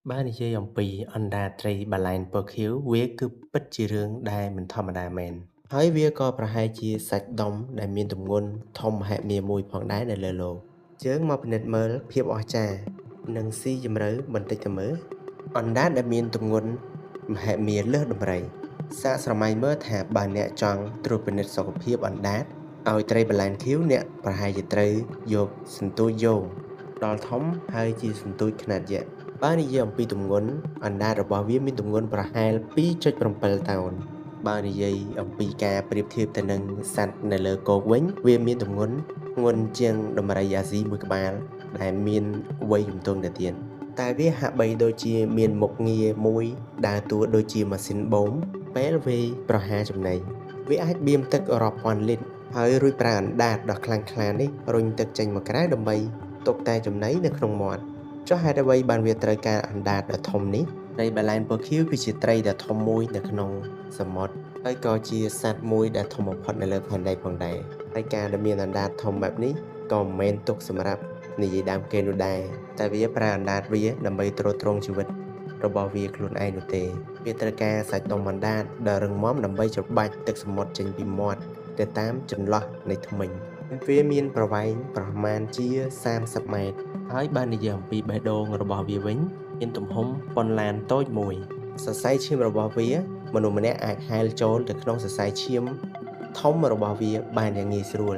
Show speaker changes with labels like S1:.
S1: Baនិយាយអំពីអណ្ដាតត្រីបាឡែនពណ៌ខៀវវាគឺពិតជារឿងដែលមិនធម្មតាមែនហើយវាក៏ប្រហែលជាសាច់ដុំដែលមានទម្ងន់ធំមហិមាមួយផងដែរនៅលើលោកយើងមកពិនិត្យមើលភាពអស្ចារ្យនិងស៊ីជម្រៅបន្តិចទៅមើលអណ្ដាតដែលមានទម្ងន់មហិមាលើសដំរីសាកស្រមៃមើលថាបើអ្នកចង់ត្រួតពិនិត្យសុខភាពអណ្ដាតឲ្យត្រីបាឡែនខៀវអ្នកប្រហែលជាត្រូវយកសន្ទូចយោងដល់ធំហើយជាសន្ទូចខ្នាតយក្សបើនិយាយអំពីទម្ងន់អណ្ដាតរបស់វាមានទម្ងន់ប្រហែល 2.7 តោនបើនិយាយអំពីការប្រៀបធៀបទៅនឹងសត្វនៅលើគោកវិញវាមានទម្ងន់ធ្ងន់ជាងដំរីអាស៊ីមួយក្បាលដែលមានវ័យជំទង់ទៅទៀតតែវាហាក់បីដូចជាមានមុខងារមួយដើរតួដូចជាម៉ាស៊ីនបូមពេលវាប្រហារចំណីវាអាចបៀមទឹករាប់ពាន់លីត្រហើយរួចប្រើអណ្ដាតដ៏ខ្លាំងក្លានេះរុញទឹកចេញមកក្រៅដើម្បីទុកតែចំណីនៅក្នុងមាត់ចុះហេតុអ្វីបានវាត្រូវការអណ្ដាតដ៏ធំនេះត្រីបាឡែនពណ៌ខៀវគឺជាត្រីដ៏ធំមួយនៅក្នុងសមុទ្រហើយក៏ជាសត្វមួយដែលធំបំផុតនៅលើផែនដីផងដែរហើយការដែលមានអណ្ដាតធំបែបនេះក៏មិនមែនទុកសម្រាប់និយាយដើមគេនោះដែរតែវាប្រើអណ្ដាតវាដើម្បីទ្រទ្រង់ជីវិតរបស់វាខ្លួនឯងនោះទេវាត្រូវការសាច់ដុំអណ្ដាតដ៏រឹងមាំដើម្បីច្របាច់ទឹកសមុទ្រចេញពីមាត់ទៅតាមចន្លោះនៃធ្មេញវាមានប្រវែងប្រមាណជា30 ម៉ែត្រហើយបើនិយាយអំពីបេះដូងរបស់វាវិញមានទំហំប៉ុនឡានតូចមួយសរសៃឈាមរបស់វាមនុស្សម្នាក់អាចហែលចូលទៅក្នុងសរសៃឈាមធំរបស់វាបានយ៉ាងងាយស្រួល